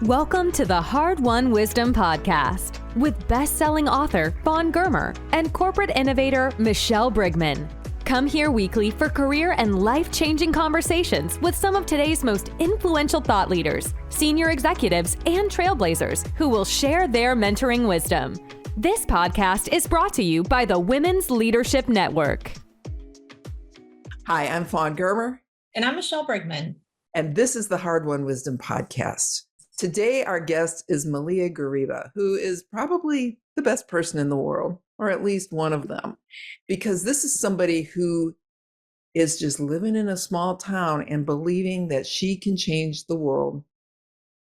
Welcome to the Hard-Won Wisdom Podcast with best-selling author Fawn Germer and corporate innovator Michelle Brigman. Come here weekly for career and life-changing conversations with some of today's most influential thought leaders, senior executives, and trailblazers who will share their mentoring wisdom. This podcast is brought to you by the Women's Leadership Network. Hi, I'm Fawn Germer. And I'm Michelle Brigman. And this is the Hard-Won Wisdom Podcast. Today, our guest is Malea Guiriba, who is probably the best person in the world, or at least one of them, because this is somebody who is just living in a small town and believing that she can change the world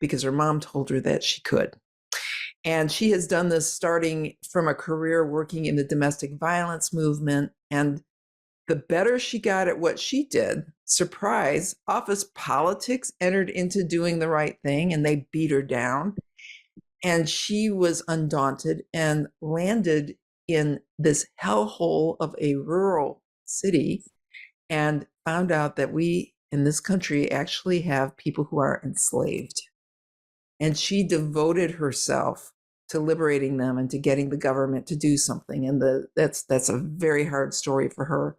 because her mom told her that she could. And she has done this starting from a career working in the domestic violence movement. And the better she got at what she did, surprise, office politics entered into doing the right thing and they beat her down. And she was undaunted and landed in this hellhole of a rural city and found out that we in this country actually have people who are enslaved. And she devoted herself to liberating them and to getting the government to do something. And that's a very hard story for her.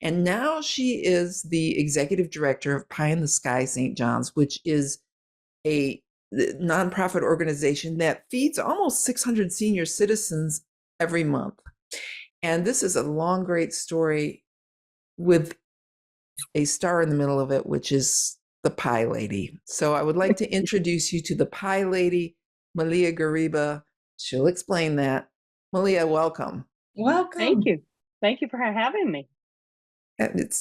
And now she is the executive director of Pie in the Sky St. John's, which is a nonprofit organization that feeds almost 600 senior citizens every month. And this is a long, great story with a star in the middle of it, which is the Pie Lady. So I would like to introduce you to the Pie Lady, Malea Guiriba. She'll explain that. Malea, welcome. Welcome. Thank you. Thank you for having me.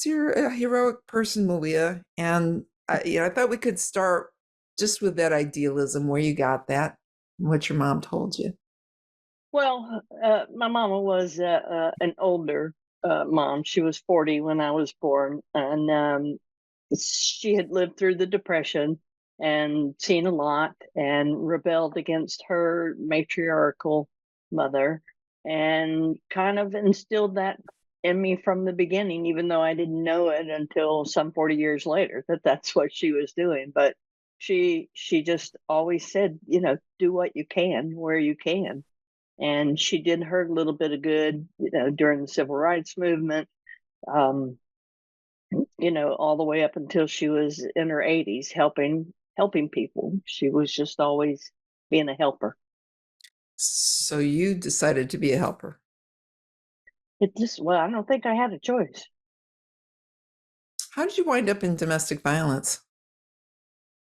You're a heroic person, Malea. And I thought we could start just with that idealism, where you got that, and what your mom told you. Well, my mama was an older mom. She was 40 when I was born. And she had lived through the Depression and seen a lot and rebelled against her matriarchal mother and kind of instilled that in me from the beginning, even though I didn't know it until some 40 years later that that's what she was doing. But she just always said, do what you can where you can. And she did her little bit of good, during the civil rights movement. All the way up until she was in her 80s, helping people. She was just always being a helper. So you decided to be a helper. I don't think I had a choice. How did you wind up in domestic violence?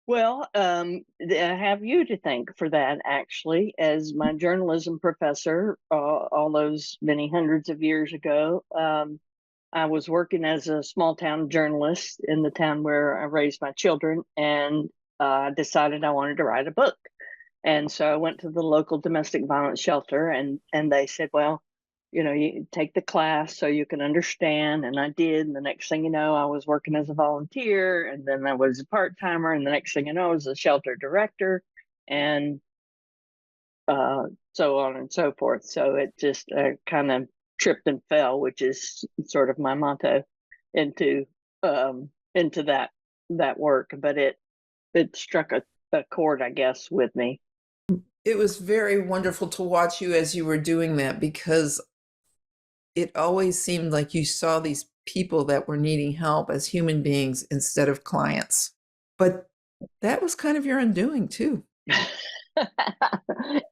Well, I have you to thank for that, actually. As my journalism professor, all those many hundreds of years ago, I was working as a small town journalist in the town where I raised my children, and decided I wanted to write a book. And so I went to the local domestic violence shelter, and they said, well, you take the class so you can understand. And I did. And the next thing you know, I was working as a volunteer, and then I was a part-timer. And the next thing you know, I was a shelter director, and so on and so forth. So it just kind of tripped and fell, which is sort of my motto, into that work. But it struck a chord, I guess, with me. It was very wonderful to watch you as you were doing that, because it always seemed like you saw these people that were needing help as human beings instead of clients. But that was kind of your undoing too.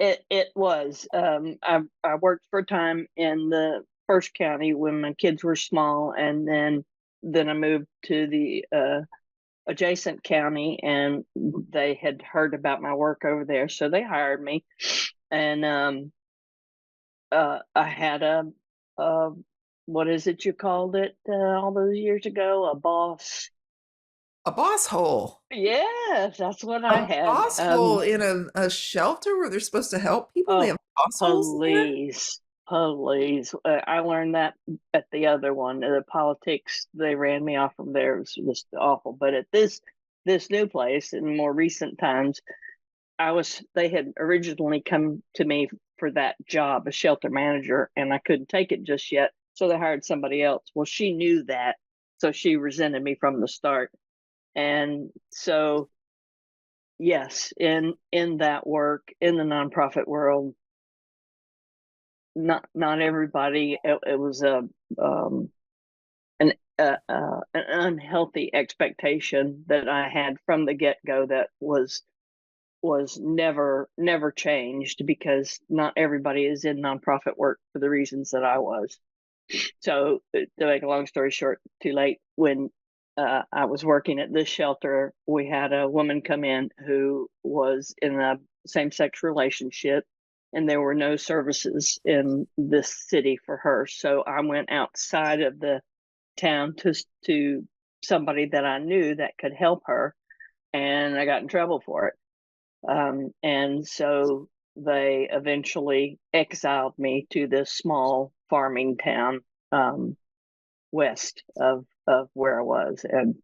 It was. I worked for a time in the first county when my kids were small, and then I moved to the adjacent county, and they had heard about my work over there, so they hired me. And I had a what is it you called it all those years ago? A boss hole. Yes, that's what I had. A boss hole in a shelter where they're supposed to help people. They have boss holes there? Police. I learned that at the other one. The politics, they ran me off from there. It was just awful. But at this new place, in more recent times, they had originally come to me for that job, a shelter manager, and I couldn't take it just yet. So they hired somebody else. Well, she knew that, so she resented me from the start. And so yes, in that work in the nonprofit world, not everybody. It was an unhealthy expectation that I had from the get-go that was never changed, because not everybody is in nonprofit work for the reasons that I was. So to make a long story short, too late, when I was working at this shelter, we had a woman come in who was in a same-sex relationship, and there were no services in this city for her. So I went outside of the town to somebody that I knew that could help her, and I got in trouble for it. And so they eventually exiled me to this small farming town west of where I was, and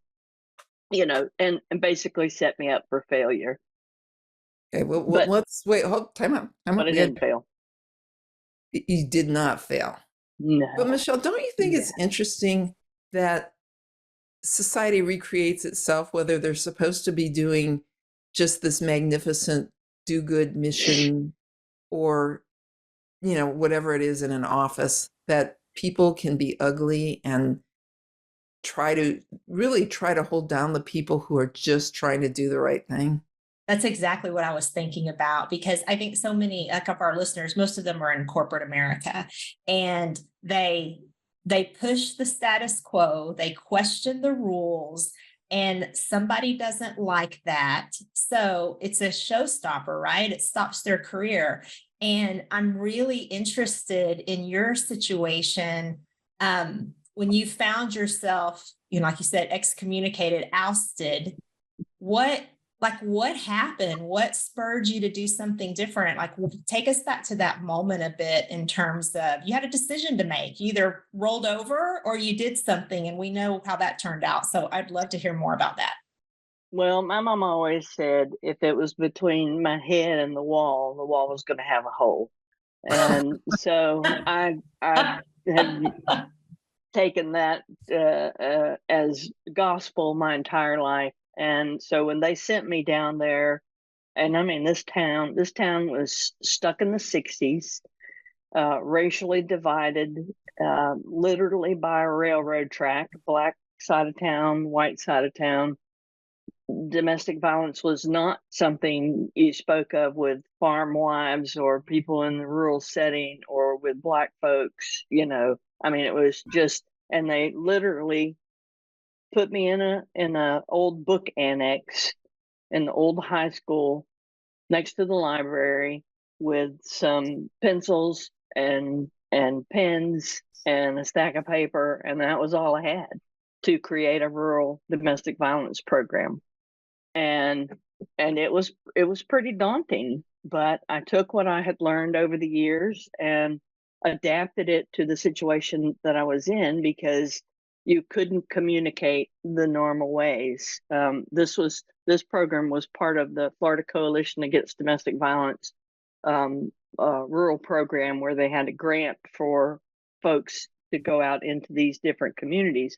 and basically set me up for failure. Okay, well, But let's wait. Hold, time out. Time out. I didn't fail. You did not fail. No. But Michelle, don't you think Yeah. it's interesting that society recreates itself, whether they're supposed to be doing just this magnificent do-good mission, or, whatever it is in an office, that people can be ugly and try to hold down the people who are just trying to do the right thing? That's exactly what I was thinking about, because I think so many like of our listeners, most of them are in corporate America, and they push the status quo, they question the rules, and somebody doesn't like that. So it's a showstopper, right? It stops their career. And I'm really interested in your situation. When you found yourself, like you said, excommunicated, ousted, what happened? What spurred you to do something different? Like, take us back to that moment a bit, in terms of, you had a decision to make. You either rolled over or you did something, and we know how that turned out. So I'd love to hear more about that. Well, my mom always said if it was between my head and the wall was going to have a hole. And so I had taken that as gospel my entire life. And so when they sent me down there, and I mean, this town was stuck in the 60s, racially divided, literally by a railroad track, black side of town, white side of town. Domestic violence was not something you spoke of with farm wives or people in the rural setting or with black folks. I mean, it was just, and they literally put me in a old book annex in the old high school next to the library, with some pencils and pens and a stack of paper, and that was all I had to create a rural domestic violence program. And it was pretty daunting, but I took what I had learned over the years and adapted it to the situation that I was in, because you couldn't communicate the normal ways. This program was part of the Florida Coalition Against Domestic Violence rural program, where they had a grant for folks to go out into these different communities.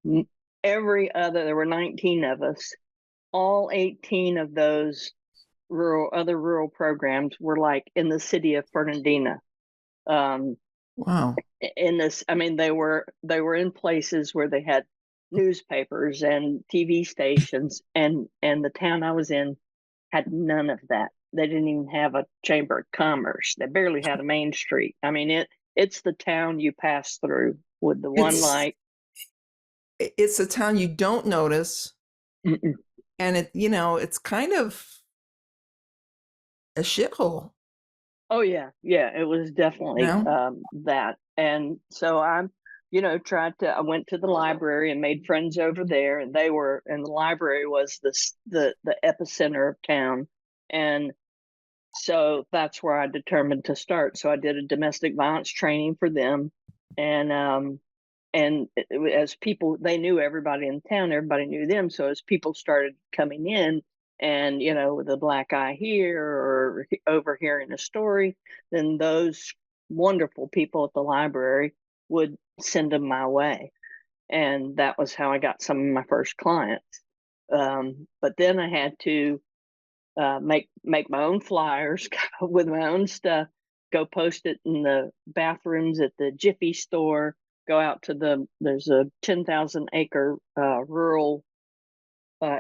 There were 19 of us. All 18 of those other rural programs were like in the city of Fernandina. Wow. In this, I mean, they were in places where they had newspapers and TV stations, and the town I was in had none of that. They didn't even have a chamber of commerce. They barely had a main street. I mean, it's the town you pass through with the one light. It's a town you don't notice. Mm-mm. And it's kind of a shithole. Oh yeah, it was definitely that. And so I went to the library and made friends over there, and the library was the epicenter of town. And so that's where I determined to start. So I did a domestic violence training for them, and as people, they knew everybody in town, everybody knew them. So as people started coming in, and with a black eye here or overhearing a story, then those wonderful people at the library would send them my way, and that was how I got some of my first clients. But then I had to make my own flyers with my own stuff, go post it in the bathrooms at the Jiffy store, go out to there's a 10,000 acre rural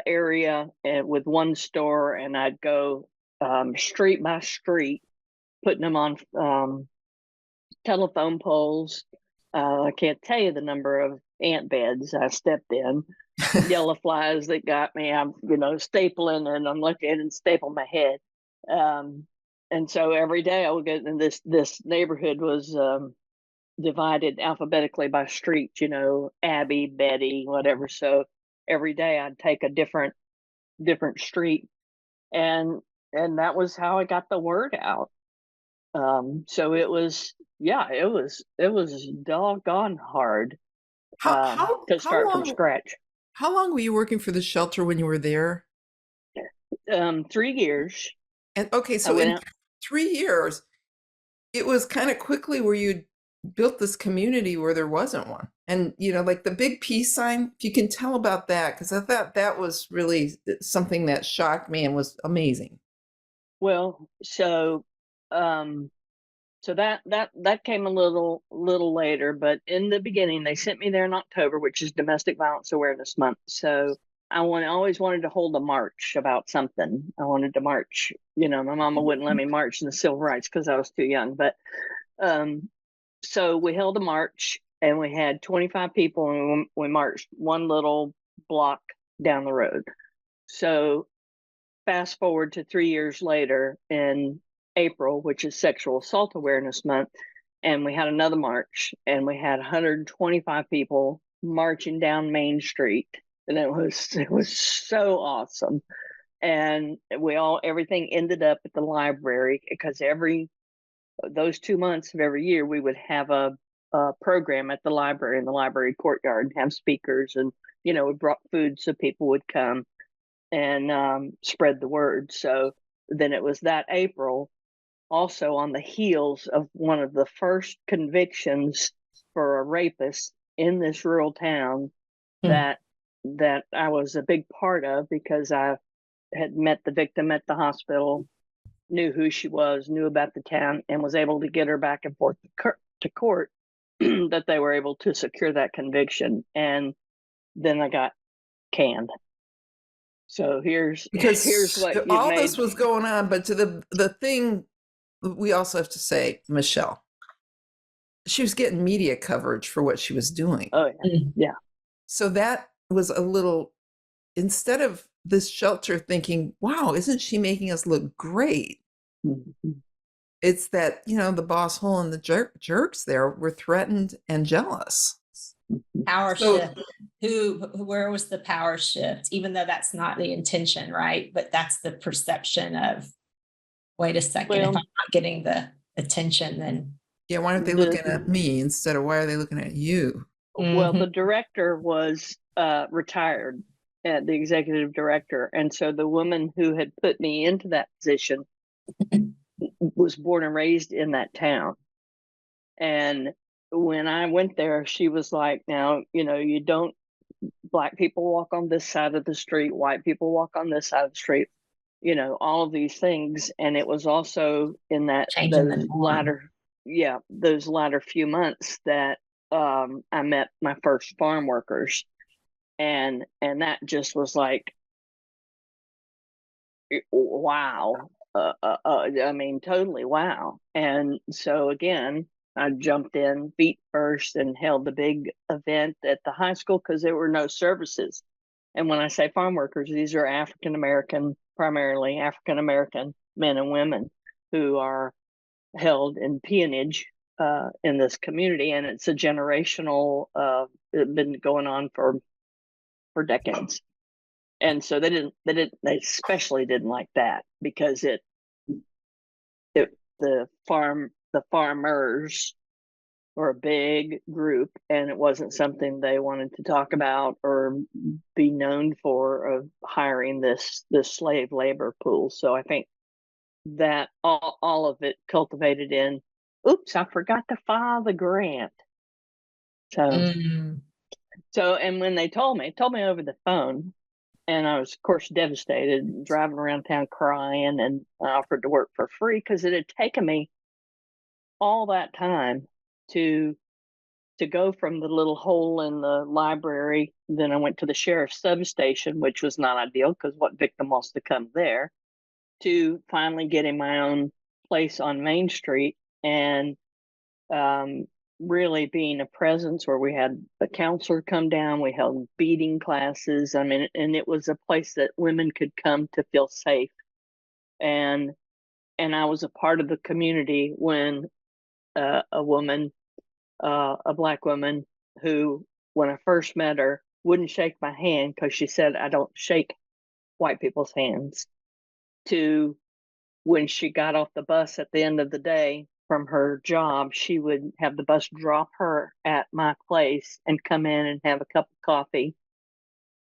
area and with one store, and I'd go street by street, putting them on telephone poles. I can't tell you the number of ant beds I stepped in, yellow flies that got me. I'm, stapling, and I'm looking and staple my head. And so every day I would get in this neighborhood was divided alphabetically by street, Abby, Betty, whatever. So every day I'd take a different street, and that was how I got the word out. So it was doggone hard to start from scratch. How long were you working for the shelter when you were there? 3 years. And okay, so in 3 years, it was kind of quickly where you built this community where there wasn't one. And, like the big peace sign, if you can tell about that, because I thought that was really something that shocked me and was amazing. Well, so that came a little later, but in the beginning, they sent me there in October, which is Domestic Violence Awareness Month. So I always wanted to hold a march about something. I wanted to march. My mama wouldn't let me march in the civil rights because I was too young. But so we held a march, and we had 25 people, and we marched one little block down the road. So fast forward to 3 years later in April, which is Sexual Assault Awareness Month, and we had another march, and we had 125 people marching down Main Street, and it was so awesome. And everything ended up at the library, because those 2 months of every year we would have a program at the library, in the library courtyard, and have speakers, and we brought food so people would come and spread the word. So then it was that April, also on the heels of one of the first convictions for a rapist in this rural town that I was a big part of, because I had met the victim at the hospital, knew who she was, knew about the town, and was able to get her back and forth to court that they were able to secure that conviction. And then I got canned. So here's what all this was going on, but to the thing we also have to say, Michelle, she was getting media coverage for what she was doing. Oh yeah. So that was a little, instead of this shelter thinking, wow, isn't she making us look great? Mm-hmm. It's that, the boss hole and the jerks there were threatened and jealous. Power shift. Where was the power shift? Even though that's not the intention, right? But that's the perception of, wait a second, if I'm not getting the attention, then. Yeah, why aren't they looking at me instead of why are they looking at you? Well, the director was retired, the executive director. And so the woman who had put me into that position was born and raised in that town. And when I went there, she was like, now, you don't, Black people walk on this side of the street, white people walk on this side of the street, all of these things. And it was also in those latter few months that I met my first farm workers. And that just was like, wow. I mean, totally wow. And so again, I jumped in feet first and held the big event at the high school, because there were no services. And when I say farm workers, these are primarily African American men and women who are held in peonage in this community. And it's a generational, it's been going on for decades. And so they especially didn't like that, because the farmers were a big group, and it wasn't something they wanted to talk about or be known for, of hiring this slave labor pool. So I think that all of it cultivated in, oops, I forgot to file the grant. So and when they told me over the phone, And I was, of course, devastated, driving around town crying, and I offered to work for free because it had taken me all that time to go from the little hole in the library. Then I went to the sheriff's substation, which was not ideal because what victim wants to come there, to finally getting my own place on Main Street, and really being a presence where we had a counselor come down. We held beading classes. I mean, and it was a place that women could come to feel safe. And I was a part of the community when a woman, a Black woman, who, when I first met her, wouldn't shake my hand because she said, I don't shake white people's hands, to when she got off the bus at the end of the day from her job, she would have the bus drop her at my place and come in and have a cup of coffee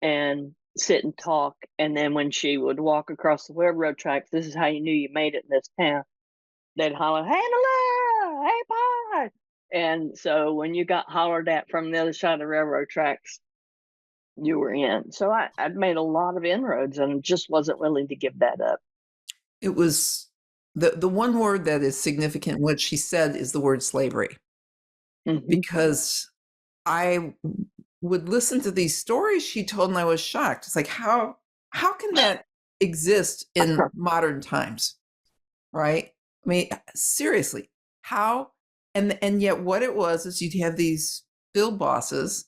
and sit and talk. And then when she would walk across the railroad tracks, this is how you knew you made it in this town. They'd holler, "Hey, Malea! Hey, Pie!" And so when you got hollered at from the other side of the railroad tracks, you were in. So I'd made a lot of inroads and just wasn't willing to give that up. It was the one word that is significant, what she said, is the word slavery. Mm-hmm. Because I would listen to these stories she told, and I was shocked. It's like, how can that exist in modern times, right? I mean, seriously, how? And yet what it was is you'd have these field bosses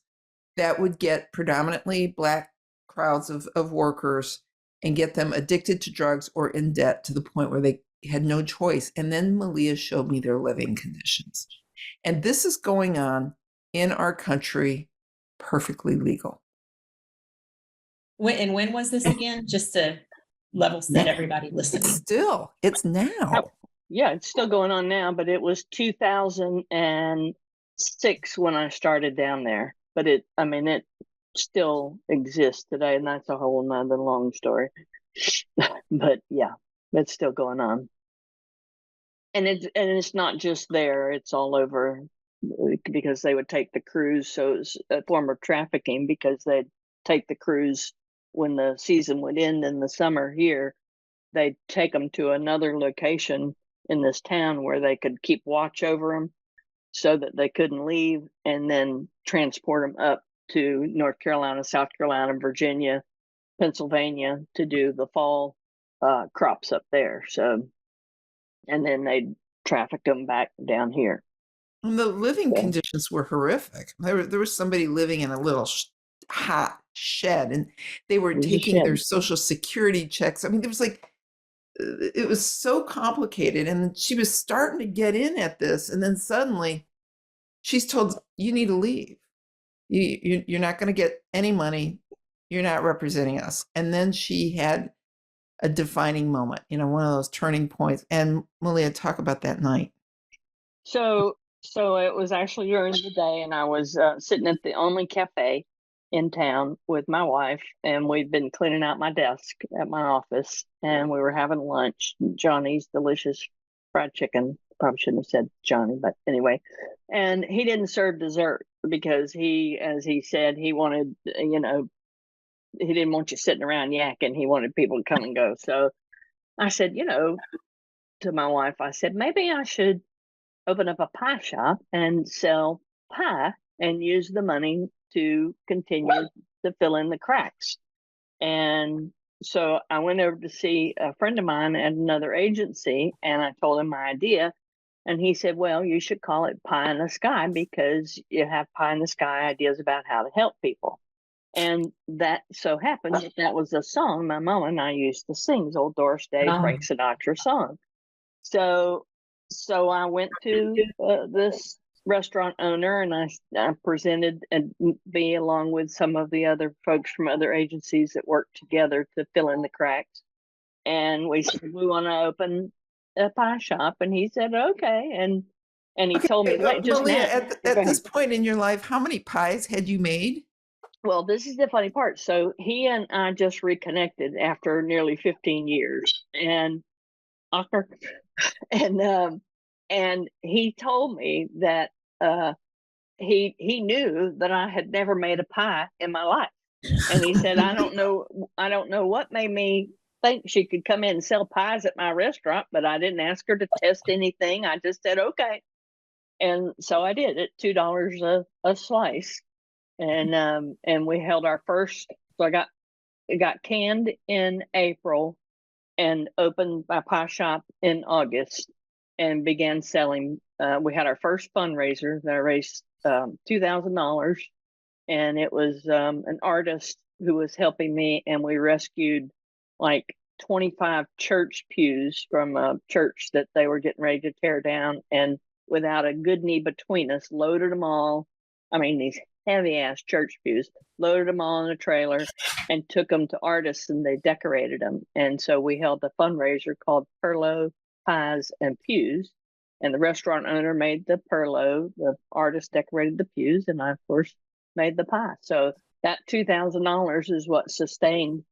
that would get predominantly Black crowds of workers and get them addicted to drugs or in debt to the point where they had no choice. And then Malea showed me their living conditions. And this is going on in our country, perfectly legal. When was this again? Just to level set everybody listening. It's now. Yeah, it's still going on now, but it was 2006 when I started down there. But it still exists today, and that's a whole nother long story. But yeah, it's still going on. And it's not just there, it's all over, because they would take the crews. So it was a form of trafficking, because they'd take the crews when the season would end in the summer here. They'd take them to another location in this town where they could keep watch over them so that they couldn't leave, and then transport them up to North Carolina, South Carolina, Virginia, Pennsylvania to do the fall crops up there. So, and then they'd traffic them back down here. And the living conditions were horrific. There was somebody living in a little hot shed, and they were taking their Social Security checks. I mean, it was so complicated, and she was starting to get in at this, and then suddenly she's told, you need to leave. You're not going to get any money. You're not representing us. And then she had a defining moment, one of those turning points. And Malea, talk about that night. So it was actually during the day, and I was sitting at the only cafe in town with my wife, and we'd been cleaning out my desk at my office, and we were having lunch. Johnny's delicious fried chicken. Probably shouldn't have said Johnny, but anyway. And he didn't serve dessert because he, as he said, he wanted, he didn't want you sitting around yakking. He wanted people to come and go. So I said, to my wife, I said, maybe I should open up a pie shop and sell pie and use the money to continue to fill in the cracks. And so I went over to see a friend of mine at another agency, and I told him my idea. And he said, well, you should call it Pie in the Sky, because you have pie in the sky ideas about how to help people. And that so happened that was a song my mom and I used to sing, old Doris Day, Frank Sinatra song. So I went to this restaurant owner, and I presented and be along with some of the other folks from other agencies that work together to fill in the cracks. And we said, we want to open a pie shop. And he said, okay. And he told me, Malea, at this point in your life, how many pies had you made? Well, this is the funny part. So he and I just reconnected after nearly 15 years, and he told me that he knew that I had never made a pie in my life. And he said, I don't know what made me think she could come in and sell pies at my restaurant, but I didn't ask her to test anything. I just said, okay. And so I did at $2 a slice. And we held our first, so it got canned in April and opened my pie shop in August and began selling. We had our first fundraiser that I raised $2,000, and it was an artist who was helping me, and we rescued like 25 church pews from a church that they were getting ready to tear down, and without a good knee between us, loaded them all. I mean, these heavy ass church pews, loaded them all in a trailer and took them to artists, and they decorated them. And so we held a fundraiser called Perlo Pies and Pews, and the restaurant owner made the Perlo, the artist decorated the pews, and I, of course, made the pie. So that $2,000 is what sustained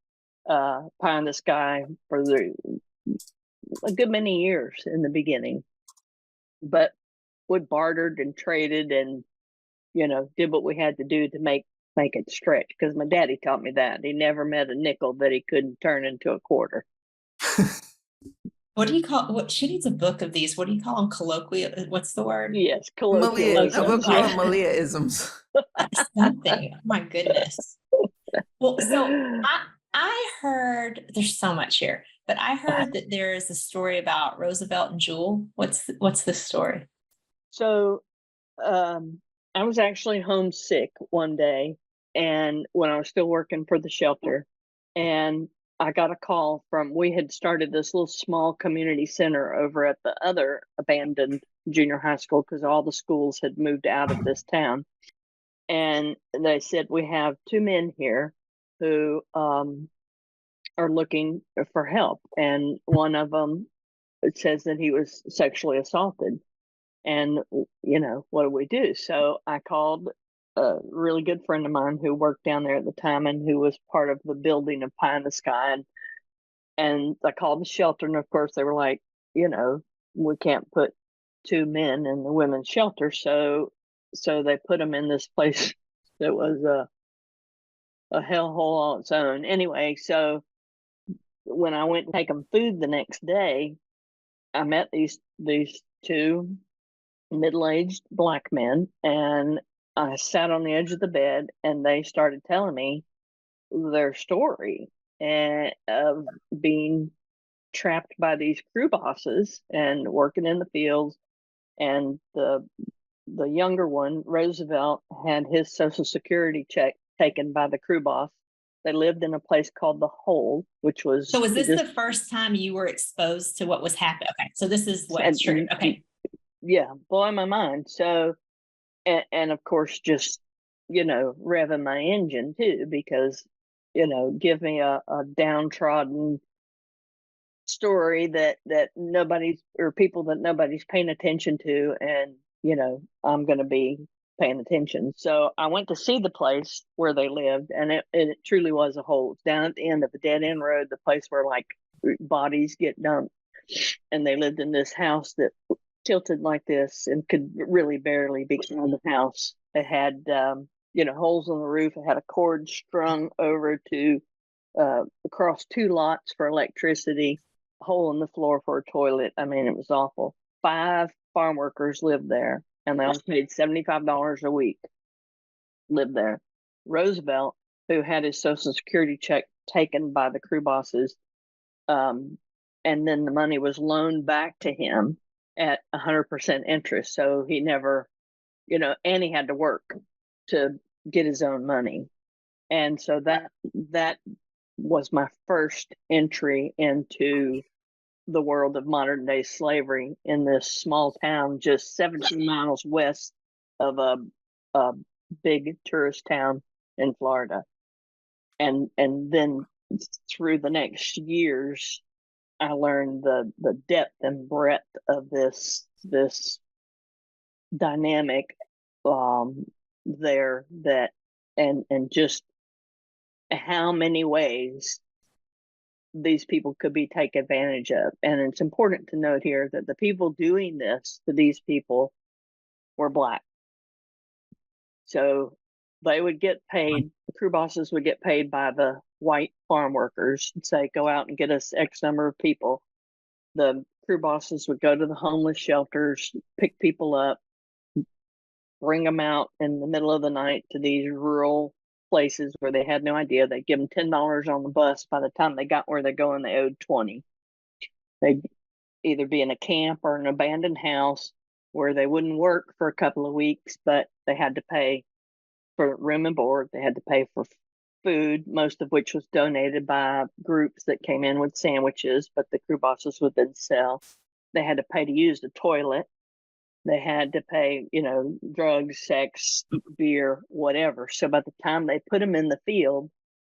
Pie in the Sky for a good many years in the beginning. But we bartered and traded and, did what we had to do to make it stretch, because my daddy taught me that. He never met a nickel that he couldn't turn into a quarter. What do you call, she needs a book of these. What do you call them? Colloquial, what's the word? Yes, colloquialisms. We'll call them Malea-isms. Something. Oh, my goodness. Well, so I heard, there's so much here, but I heard that there is a story about Roosevelt and Jewel. What's the story? So I was actually homesick one day, and when I was still working for the shelter, and I got a call we had started this little small community center over at the other abandoned junior high school, because all the schools had moved out of this town. And they said, we have 2 men here who are looking for help. And one of them, it says that he was sexually assaulted. And, what do we do? So I called a really good friend of mine who worked down there at the time and who was part of the building of Pie in the Sky. And I called the shelter, and of course they were like, we can't put 2 men in the women's shelter. So they put them in this place that was a hellhole all its own. Anyway, so when I went to take them food the next day, I met these 2 middle-aged Black men, and I sat on the edge of the bed, and they started telling me their story of being trapped by these crew bosses and working in the fields. And the younger one, Roosevelt, had his Social Security check taken by the crew boss. They lived in a place called The Hole, which was... So was this the first time you were exposed to what was happening? Okay, so this is what's true. Okay. Yeah, blowing my mind. So, and of course, just, revving my engine too, because, give me a downtrodden story that nobody's, or people that nobody's paying attention to, and I'm going to be paying attention. So I went to see the place where they lived, and it truly was a hole. It's down at the end of a dead end road, the place where like bodies get dumped. And they lived in this house that tilted like this and could really barely be in the house. It had holes in the roof. It had a cord strung over to across 2 lots for electricity, a hole in the floor for a toilet. I mean, it was awful. 5 farm workers lived there, and they all paid $75 a week. Lived there. Roosevelt, who had his Social Security check taken by the crew bosses, and then the money was loaned back to him at 100% interest. So he never, and he had to work to get his own money. And so that was my first entry into the world of modern day slavery in this small town just 17 miles west of a big tourist town in Florida. And then through the next years, I learned the depth and breadth of this dynamic there, that and just how many ways these people could be taken advantage of. And it's important to note here that the people doing this to these people were Black. So they would get paid, the crew bosses would get paid by the white farm workers and say, go out and get us X number of people. The crew bosses would go to the homeless shelters, pick people up, bring them out in the middle of the night to these rural places where they had no idea. They'd give them $10 on the bus. By the time they got where they're going, they owed 20. They'd either be in a camp or an abandoned house where they wouldn't work for a couple of weeks, but they had to pay for room and board. They had to pay for food, most of which was donated by groups that came in with sandwiches, but the crew bosses would then sell. They had to pay to use the toilet. They had to pay, drugs, sex, beer, whatever. So by the time they put them in the field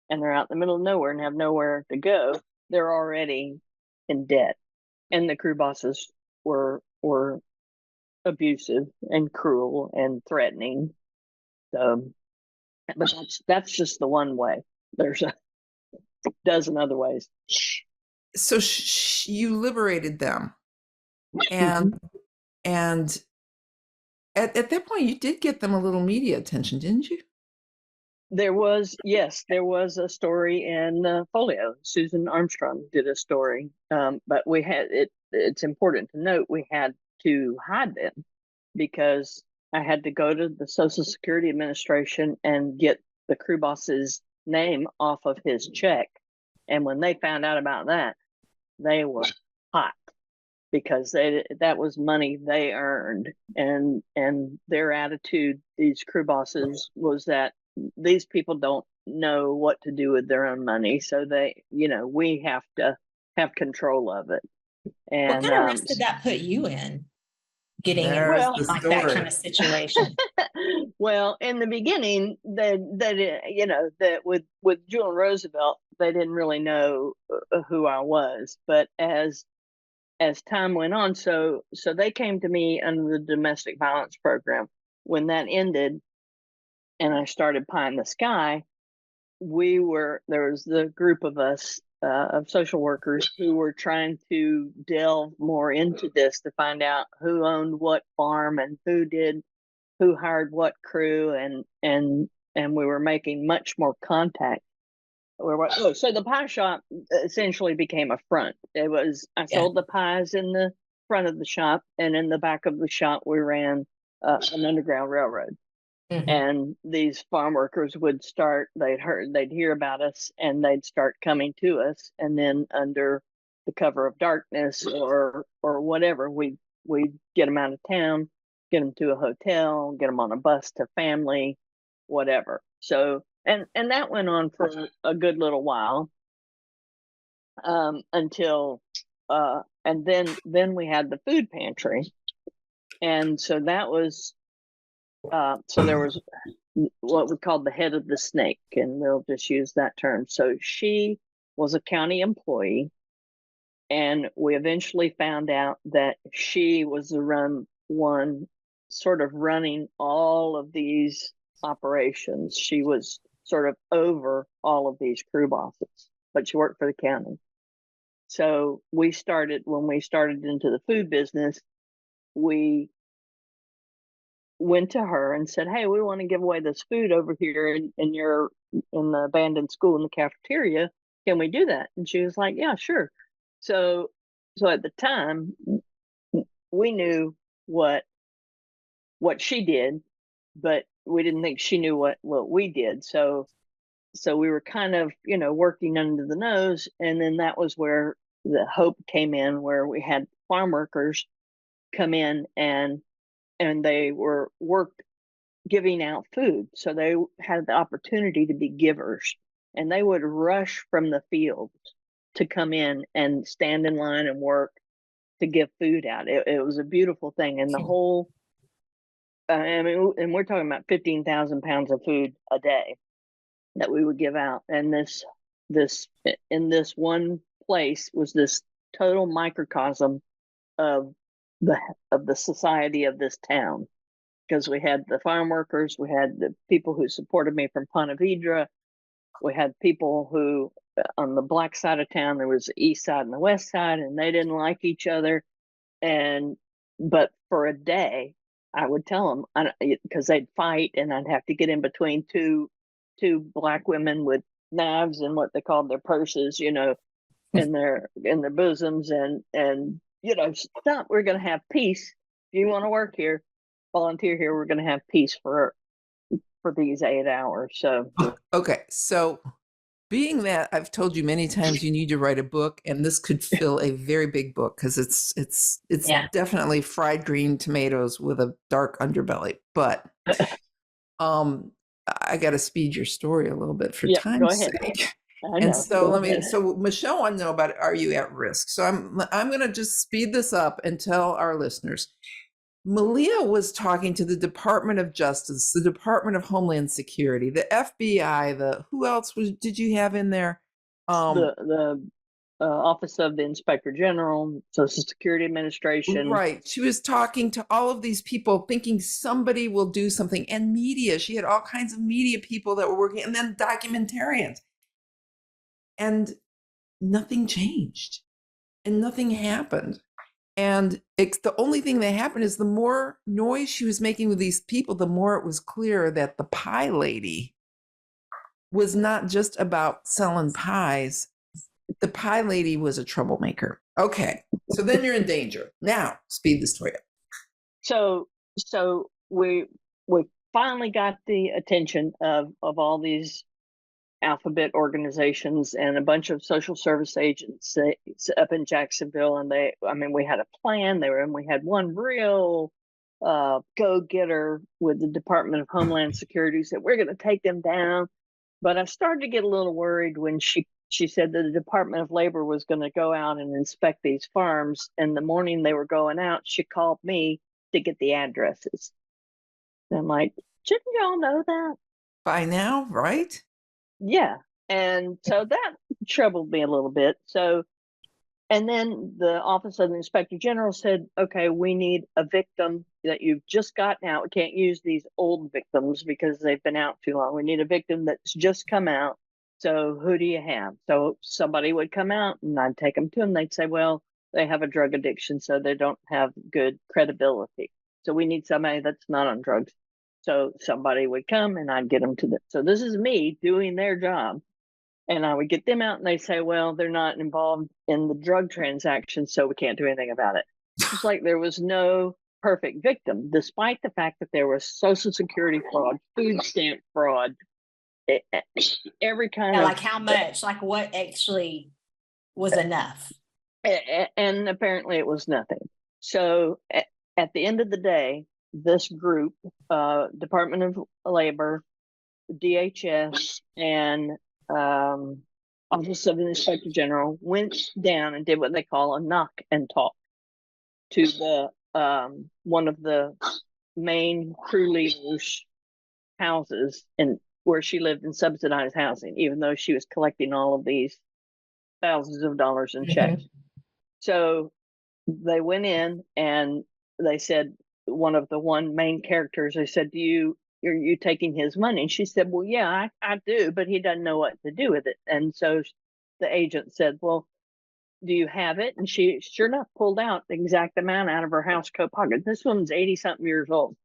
and they're out in the middle of nowhere and have nowhere to go, they're already in debt. And the crew bosses were abusive and cruel and threatening. So, but that's just the one way. There's a dozen other ways. So you liberated them, and at that point, you did get them a little media attention, didn't you? There was a story in Folio. Susan Armstrong did a story, but we had it. It's important to note we had to hide them because I had to go to the Social Security Administration and get the crew boss's name off of his check. And when they found out about that, they were hot because that was money they earned, and their attitude, these crew bosses, was that these people don't know what to do with their own money, so we have to have control of it. And what kind of risk did that put you in, getting There's in like that kind of situation? Well, in the beginning, that with Jewel and Roosevelt, they didn't really know who I was, but as time went on, so they came to me under the domestic violence program. When that ended and I started Pie in the Sky, there was the group of us of social workers who were trying to delve more into this to find out who owned what farm and who hired what crew, and we were making much more contact. So the pie shop essentially became a front. It was, I sold the pies in the front of the shop, and in the back of the shop we ran an underground railroad. Mm-hmm. And these farm workers would start, they'd hear about us, and they'd start coming to us, and then under the cover of darkness or whatever, we'd get them out of town, get them to a hotel, get them on a bus to family, whatever. So and that went on for a good little while, until and then we had the food pantry, and so that was so there was what we called the head of the snake, and we'll just use that term. So she was a county employee, and we eventually found out that she was the one sort of running all of these operations. She was sort of over all of these crew bosses, but she worked for the county. So when we started into the food business, we went to her and said, hey, we want to give away this food over here in the abandoned school in the cafeteria. Can we do that? And she was like, yeah, sure. So at the time, we knew what she did, but we didn't think she knew what we did. So we were kind of, working under the nose. And then that was where the hope came in, where we had farm workers come in and they were worked giving out food. So they had the opportunity to be givers, and they would rush from the fields to come in and stand in line and work to give food out. It was a beautiful thing. And the whole, and we're talking about 15,000 pounds of food a day that we would give out. And this in this one place was this total microcosm of the society of this town, because we had the farm workers, we had the people who supported me from Ponte Vedra, we had people who on the black side of town, there was the east side and the west side, and they didn't like each other. But for a day, I would tell them, because they'd fight, and I'd have to get in between two Black women with knives and what they called their purses, in their bosoms, and stop. We're going to have peace. If you want to work here, volunteer here. We're going to have peace for these 8 hours. So okay, so being that I've told you many times you need to write a book, and this could fill a very big book because it's definitely fried green tomatoes with a dark underbelly. But I got to speed your story a little bit for time's sake. And so so Michelle wanted to know about, are you at risk? So I'm going to just speed this up and tell our listeners. Malea was talking to the Department of Justice, the Department of Homeland Security, the FBI, who else did you have in there? The Office of the Inspector General, Social Security Administration. Right. She was talking to all of these people thinking somebody will do something. And media, she had all kinds of media people that were working, and then documentarians. And nothing changed and nothing happened. And the only thing that happened is the more noise she was making with these people, the more it was clear that the pie lady was not just about selling pies. The pie lady was a troublemaker. Okay, so then you're in danger. Now, speed the story up. So we finally got the attention of all these alphabet organizations and a bunch of social service agents up in Jacksonville, and we had a plan. We had one real go-getter with the Department of Homeland Security who said, we're going to take them down. But I started to get a little worried when she said that the Department of Labor was going to go out and inspect these farms, and the morning they were going out, she called me to get the addresses. And I'm like, shouldn't y'all know that by now, right? Yeah. And so that troubled me a little bit. So, and then the Office of the Inspector General said, okay, we need a victim that you've just gotten out. We can't use these old victims because they've been out too long. We need a victim that's just come out. So who do you have? So somebody would come out, and I'd take them to them. They'd say, well, they have a drug addiction, so they don't have good credibility. So we need somebody that's not on drugs. So somebody would come, and I'd get them to them. So this is me doing their job. And I would get them out, and they say, well, they're not involved in the drug transaction, so we can't do anything about it. It's like there was no perfect victim, despite the fact that there was Social Security fraud, food stamp fraud, every kind of... Like how much? Like what actually was enough? And apparently it was nothing. So at the end of the day, this group, Department of Labor, DHS, and Office of the Inspector General went down and did what they call a knock and talk to the one of the main crew leaders' houses, and where she lived in subsidized housing, even though she was collecting all of these thousands of dollars in checks. So they went in, and they said, one main characters, they said, are you taking his money? And she said, well, yeah, I do, but he doesn't know what to do with it. And so the agent said, well, do you have it? And she sure enough pulled out the exact amount out of her house coat pocket. This woman's 80-something years old,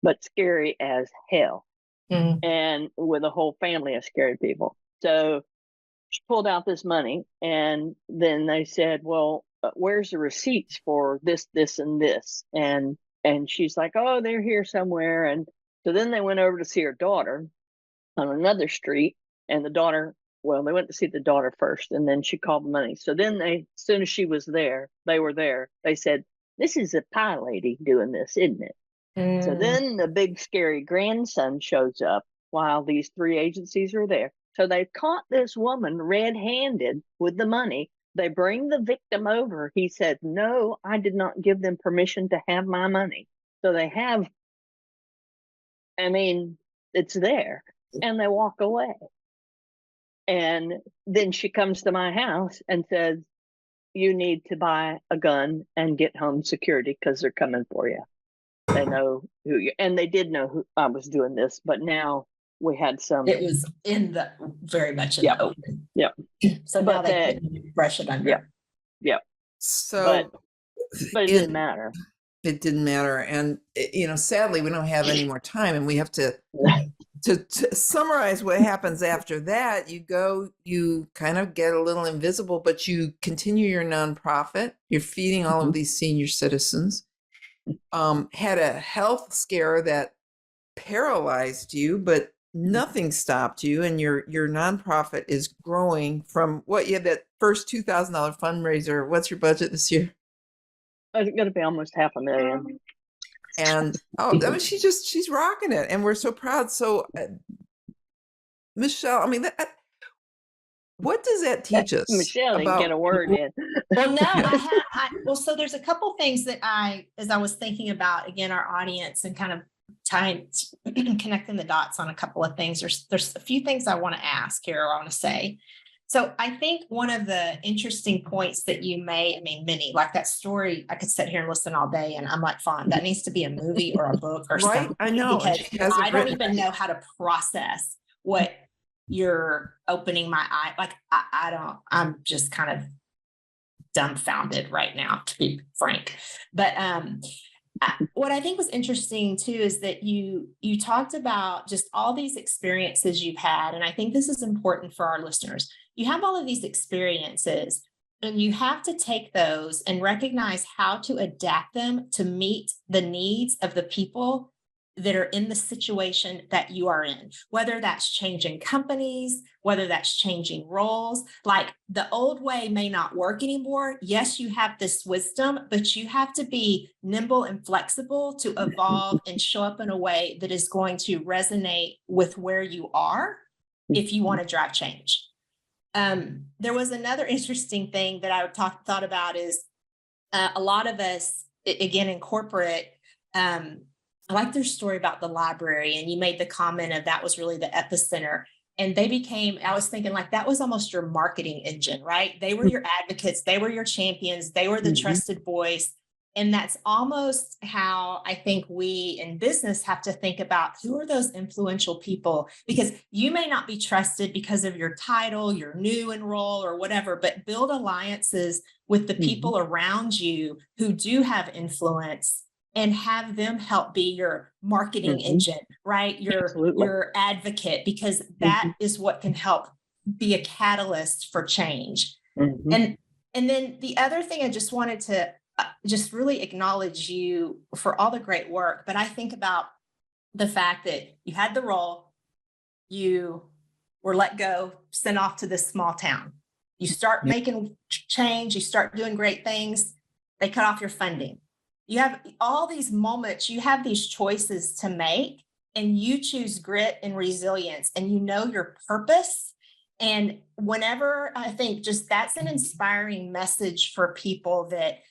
but scary as hell. And with a whole family of scary people. So she pulled out this money, and then they said, well, where's the receipts for this, this, and this? And she's like, oh, they're here somewhere. And so then they went over to see her daughter on another street, and the daughter, well, they went to see the daughter first, and then she called the money. So then as soon as she was there, they said, this is a pie lady doing this, isn't it? So then the big scary grandson shows up while these three agencies are there. So they caught this woman red-handed with the money. They bring the victim over. He said, no, I did not give them permission to have my money. So they have, it's there. And they walk away. And then she comes to my house and says, you need to buy a gun and get home security because they're coming for you. They know who you, and they did know who I was doing this, but now we had some. It was very much in the open. Yep. So now they couldn't brush it under. Yep. So, but it didn't matter. It didn't matter. And, sadly, we don't have any more time, and we have to summarize what happens after that. You kind of get a little invisible, but you continue your nonprofit. You're feeding all of these senior citizens. Had a health scare that paralyzed you, but nothing stopped you. And your nonprofit is growing from what you had that first $2,000 fundraiser. What's your budget this year? It's going to be almost $500,000. And I mean, she's rocking it, and we're so proud. So, Michelle, I mean, what does that teach us? Michelle didn't get a word in. Well, no, so there's a couple things that as I was thinking about, again, our audience and kind of connecting the dots on a couple of things. There's a few things I want to ask here, or I want to say. So I think one of the interesting points that you made, I mean, many, like that story, I could sit here and listen all day, and I'm like, Fawn, that needs to be a movie or a book or right? something. I know. Because I don't even know how to process what you're opening my eye. Like, I don't, I'm just kind of dumbfounded right now, to be frank. But what I think was interesting too is that you talked about just all these experiences you've had, and I think this is important for our listeners. You have all of these experiences, and you have to take those and recognize how to adapt them to meet the needs of the people that are in the situation that you are in, whether that's changing companies, whether that's changing roles. Like, the old way may not work anymore. Yes, you have this wisdom, but you have to be nimble and flexible to evolve and show up in a way that is going to resonate with where you are if you want to drive change. There was another interesting thing that I thought about is a lot of us, again, in corporate, I like their story about the library, and you made the comment of that was really the epicenter. And I was thinking, like, that was almost your marketing engine, right? They were your advocates. They were your champions. They were the trusted voice. And that's almost how I think we in business have to think about who are those influential people, because you may not be trusted because of your title, your new in role or whatever, but build alliances with the people around you who do have influence and have them help be your marketing engine, right? Your advocate, because that is what can help be a catalyst for change. And then the other thing I just wanted to just really acknowledge you for all the great work. But I think about the fact that you had the role, you were let go, sent off to this small town. You start making change, you start doing great things, they cut off your funding. You have all these moments, you have these choices to make, and you choose grit and resilience, and you know your purpose. And whenever I think just that's an inspiring message for people, that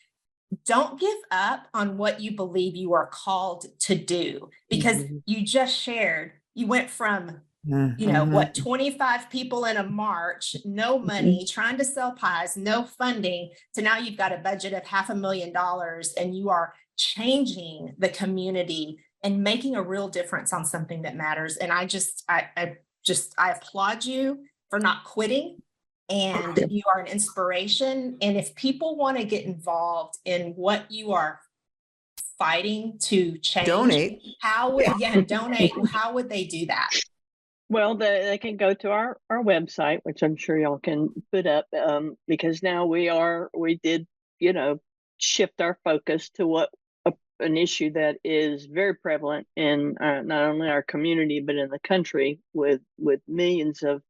don't give up on what you believe you are called to do, because you just shared, you went from, 25 people in a march, no money, trying to sell pies, no funding, to now you've got a budget of $500,000 and you are changing the community and making a real difference on something that matters. And I applaud you for not quitting. And you are an inspiration. And if people want to get involved in what you are fighting to change, donate. How would they do that? Well, they can go to our website, which I'm sure y'all can put up, because now we did shift our focus to an issue that is very prevalent in not only our community but in the country, with millions of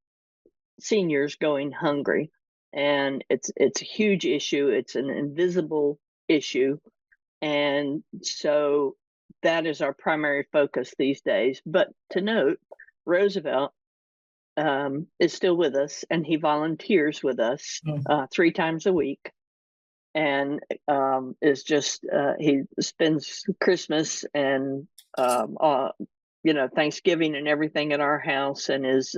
seniors going hungry. And it's a huge issue. It's an invisible issue, and so that is our primary focus these days. But to note, Roosevelt is still with us, and he volunteers with us 3 times a week, and is just he spends Christmas and Thanksgiving and everything at our house, and is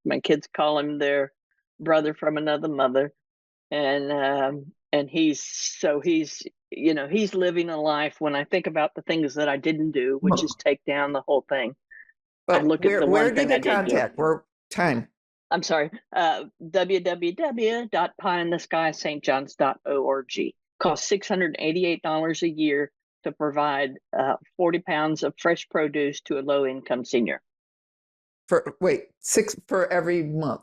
my kids call him their brother from another mother, and he's living a life. When I think about the things that I didn't do, which is take down the whole thing, but I look at the one thing I did do. We're time. I'm sorry, www.pieintheskystjohns.org. Costs $688 a year to provide 40 pounds of fresh produce to a low-income senior. For every month?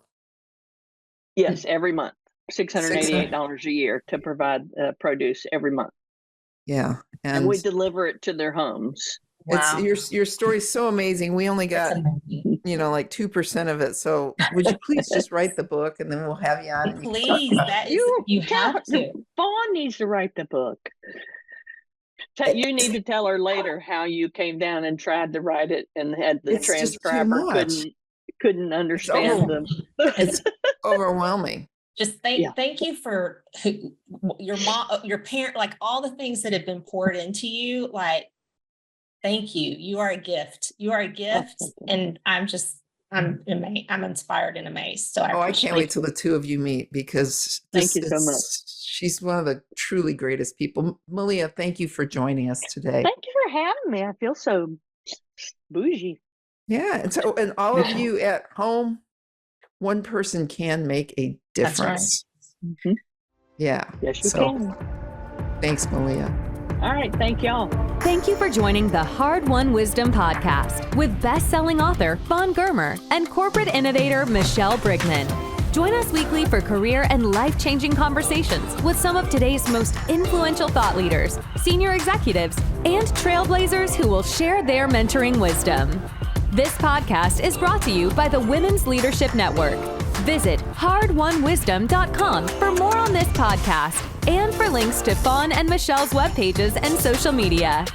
Yes, every month. $688 a year to provide produce every month. Yeah. And we deliver it to their homes. It's Wow. your story's so amazing. We only got, That's amazing. like 2% of it. So would you please just write the book and then we'll have you on. And Please, that is, you have to. Fawn needs to write the book. You need to tell her later how you came down and tried to write it and had the transcriber couldn't understand them. It's overwhelming. Just thank you for your mom, your parent, like all the things that have been poured into you. Like, thank you. You are a gift. You are a gift. And I'm inspired and amazed. So I can't wait till the two of you meet, because thank you so much. She's one of the truly greatest people. Malea, thank you for joining us today. Thank you for having me. I feel so bougie. Yeah. And all of you at home, one person can make a difference. Right. Mm-hmm. Yeah. Yes, you can. Thanks, Malea. All right. Thank y'all. Thank you for joining the Hard-Won Wisdom Podcast with best-selling author Fawn Germer and corporate innovator Michelle Brigman. Join us weekly for career and life-changing conversations with some of today's most influential thought leaders, senior executives, and trailblazers who will share their mentoring wisdom. This podcast is brought to you by the Women's Leadership Network. Visit hardwonwisdom.com for more on this podcast and for links to Fawn and Michelle's web pages and social media.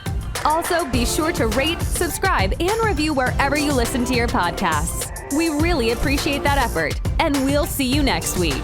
Also, be sure to rate, subscribe, and review wherever you listen to your podcasts. We really appreciate that effort, and we'll see you next week.